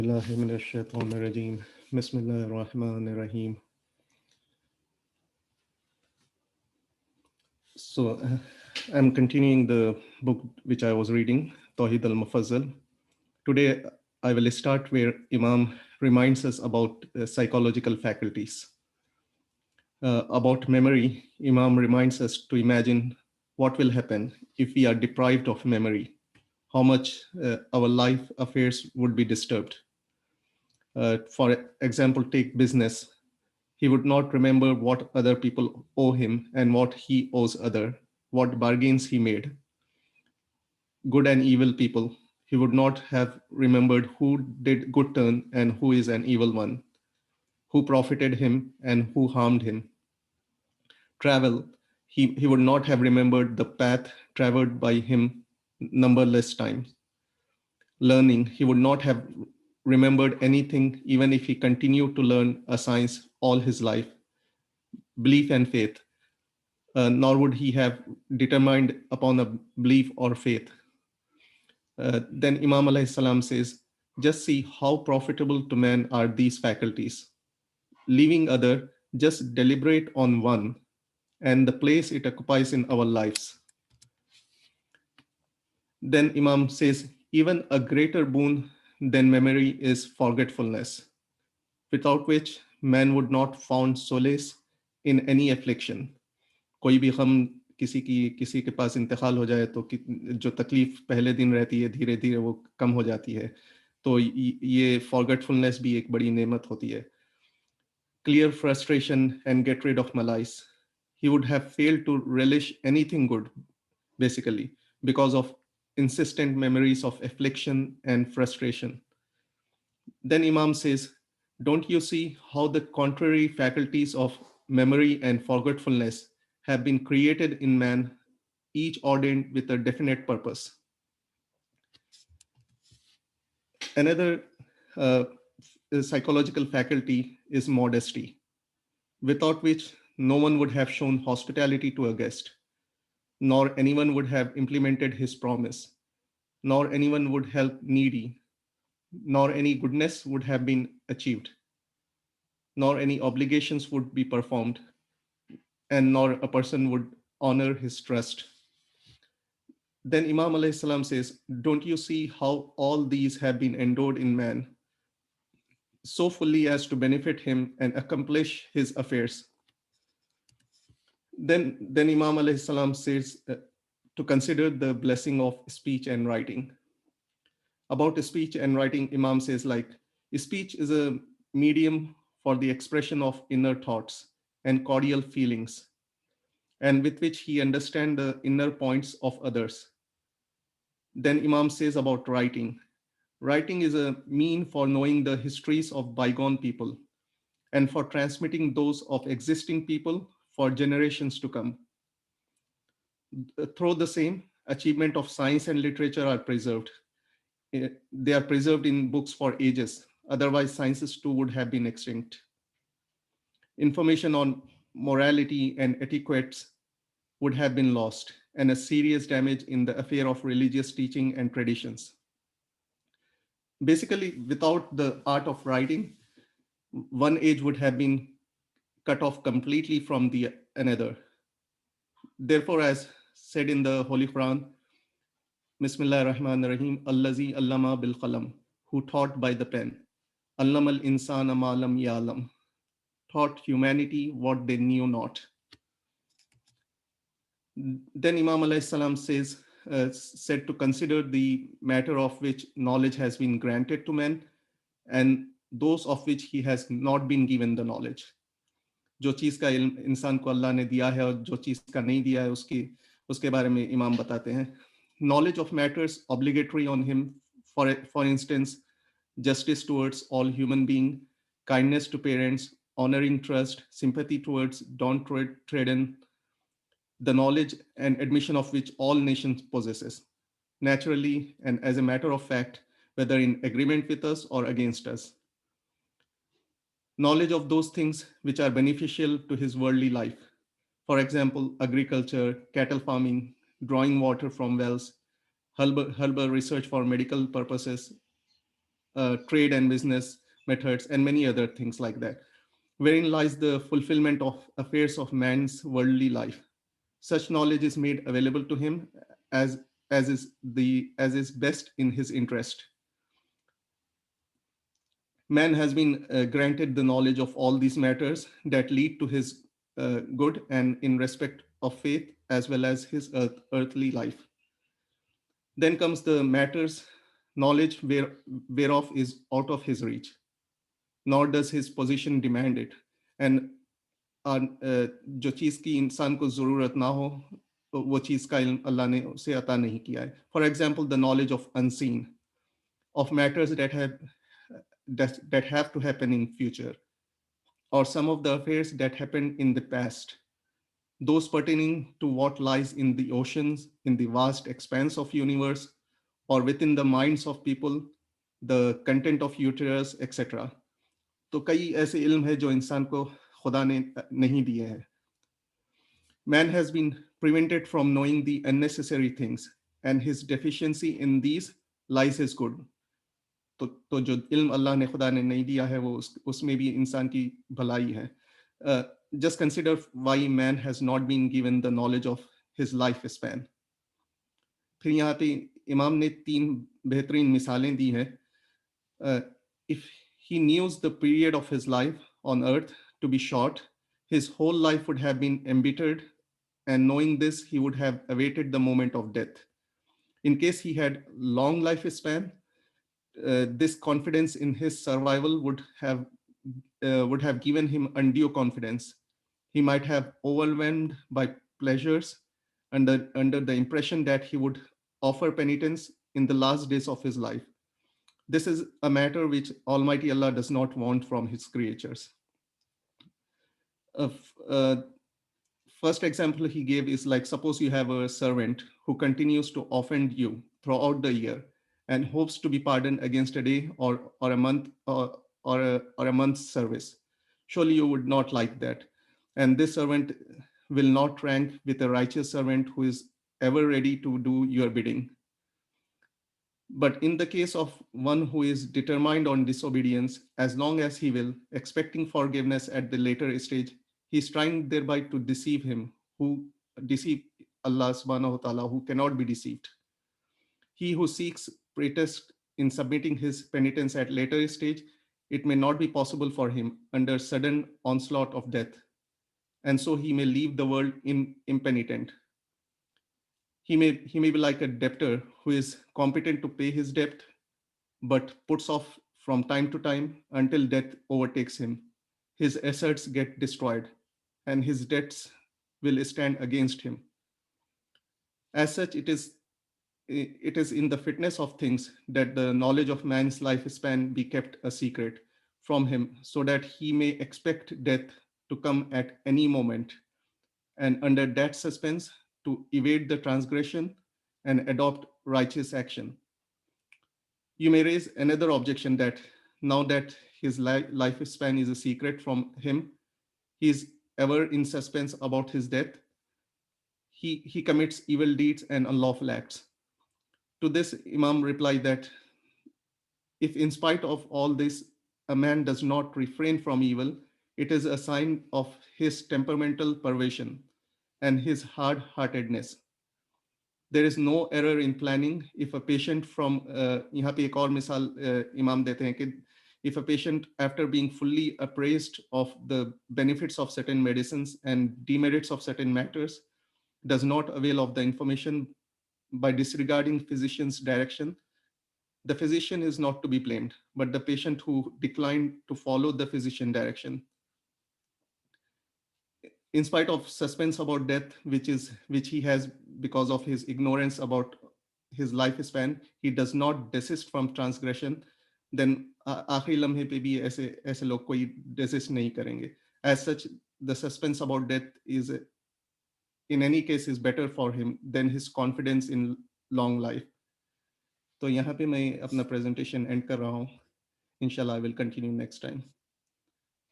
Billahi minash shaitanir rajim. Bismillahir Rahmanir Rahim. So, I'm continuing the book which I was reading, Tawhid al-Mufaddhal. Today, I will start where Imam reminds us about psychological faculties. About memory, Imam reminds us to imagine what will happen if we are deprived of memory, how much our life affairs would be disturbed. For example, take business. He would not remember what other people owe him and what he owes other, what bargains he made, good and evil people. He would not have remembered who did good turn and who is an evil one, who profited him and who harmed him. Travel, he would not have remembered the path traveled by him numberless times. Learning, he would not have remembered anything even if he continued to learn a science all his life. Belief and faith, nor would he have determined upon a belief or faith. Then Imam alayhi salam says, just see how profitable to man are these faculties. Leaving other, just deliberate on one and the place it occupies in our lives. Then Imam says, even a greater boon than memory is forgetfulness, without which man would not found solace in any affliction. कोई भी गम किसी के पास इंतकाल हो जाए तो जो तकलीफ पहले दिन रहती है धीरे धीरे वो कम हो जाती है, तो ये फॉरगेटफुलनेस भी एक बड़ी नेमत होती है. Clear frustration and get rid of malice. He would have failed to relish anything good, basically, because of insistent memories of affliction and frustration. Then Imam says, don't you see how the contrary faculties of memory and forgetfulness have been created in man, each ordained with a definite purpose? Another uh, psychological faculty is modesty, without which no one would have shown hospitality to a guest, nor anyone would have implemented his promise, nor anyone would help needy, nor any goodness would have been achieved, nor any obligations would be performed, and nor a person would honor his trust. Then Imam alayhi salam says, don't you see how all these have been endowed in man so fully as to benefit him and accomplish his affairs? Then Imam alayhi salam says to consider the blessing of speech and writing. About speech and writing, Imam says like, speech is a medium for the expression of inner thoughts and cordial feelings, and with which he understands the inner points of others. Then Imam says about writing. Writing is a mean for knowing the histories of bygone people and for transmitting those of existing people for generations to come. Through the same, achievement of science and literature are preserved. They are preserved in books for ages. Otherwise, sciences too would have been extinct. Information on morality and etiquettes would have been lost, and a serious damage in the affair of religious teaching and traditions. Basically, without the art of writing, one age would have been cut off completely from the another. Therefore, as said in the Holy Quran, Bismillah ar-Rahman ar-Rahim, Allazi allama bil qalam, who taught by the pen, Allam al insana ma lam ya'lam, taught humanity what they knew not. Then Imam alayhi salam said to consider the matter of which knowledge has been granted to men and those of which he has not been given the knowledge. जो चीज़ का इल्म इंसान को अल्लाह ने दिया है और जो चीज़ का नहीं दिया है उसके बारे में इमाम बताते हैं. Knowledge of matters obligatory on him, for instance, justice towards all human beings, kindness to parents, honoring trust, sympathy towards downtrodden, the knowledge and admission of which all nations possesses, naturally and as a matter of fact, whether in agreement with us or against us. Knowledge of those things which are beneficial to his worldly life. For example, agriculture, cattle farming, drawing water from wells, herbal research for medical purposes, trade and business methods, and many other things like that, wherein lies the fulfillment of affairs of man's worldly life. Such knowledge is made available to him as as is best in his interest. Man has been granted the knowledge of all these matters that lead to his good and in respect of faith as well as his earthly life. Then comes the matters knowledge whereof is out of his reach, nor does his position demand it. And जो चीज़ की इंसान को ज़रूरत ना हो, वो चीज़ का इल्म अल्लाह ने उसे अता नहीं किया है. For example, the knowledge of unseen, of matters that have to happen in future, or some of the affairs that happened in the past, those pertaining to what lies in the oceans, in the vast expanse of universe, or within the minds of people, the content of uterus, etc. तो कई ऐसे इल्म है जो इंसान को खुदा ने नहीं दिए हैं. Man has been prevented from knowing the unnecessary things, and his deficiency in these lies his good. तो जो इल्म अल्लाह ने खुदा ने नहीं दिया है वो उसमें भी इंसान की भलाई है. Just consider why man has not been given the knowledge of his life span. फिर यहाँ पे इमाम ने 3 बेहतरीन मिसालें दी हैं. If he knew the period of his life on earth to be short, his whole life would have been embittered, and knowing this, he would have awaited the moment of death. In case he had long lifespan, this confidence in his survival would have given him undue confidence. He might have overwhelmed by pleasures under the impression that he would offer penitence in the last days of his life. This is a matter which Almighty Allah does not want from his creatures. Uh, First example he gave is like, suppose you have a servant who continues to offend you throughout the year and hopes to be pardoned against a day or a month or a month's service. Surely you would not like that. And this servant will not rank with a righteous servant who is ever ready to do your bidding. But in the case of one who is determined on disobedience, as long as he will, expecting forgiveness at the later stage, he is trying thereby to deceive him, who deceive Allah subhanahu wa ta'ala, who cannot be deceived. He who seeks pretext in submitting his penitence at later stage, it may not be possible for him under sudden onslaught of death, and so he may leave the world impenitent. He may be like a debtor who is competent to pay his debt, but puts off from time to time until death overtakes him. His assets get destroyed, and his debts will stand against him. As such, it is in the fitness of things that the knowledge of man's lifespan be kept a secret from him, so that he may expect death to come at any moment, and under that suspense to evade the transgression and adopt righteous action. You may raise another objection that now that his lifespan is a secret from him, he is ever in suspense about his death. He commits evil deeds and unlawful acts. To this, Imam replied that if in spite of all this, a man does not refrain from evil, it is a sign of his temperamental perversion and his hard-heartedness. There is no error in planning. If a patient from यहाँ पे एक और मिसाल इमाम देते हैं कि if a patient, after being fully appraised of the benefits of certain medicines and demerits of certain matters, does not avail of the information by disregarding physician's direction, the physician is not to be blamed, but the patient who declined to follow the physician direction. In spite of suspense about death, which he has because of his ignorance about his lifespan, he does not desist from transgression. Then आखिरी लम्हे पे भी ऐसे लोग कोई desist नहीं करेंगे. As such, the suspense about death is in any case is better for him than his confidence in long life. तो यहाँ पे मैं अपना presentation end कर रहा हूँ. Inshallah, I will continue next time.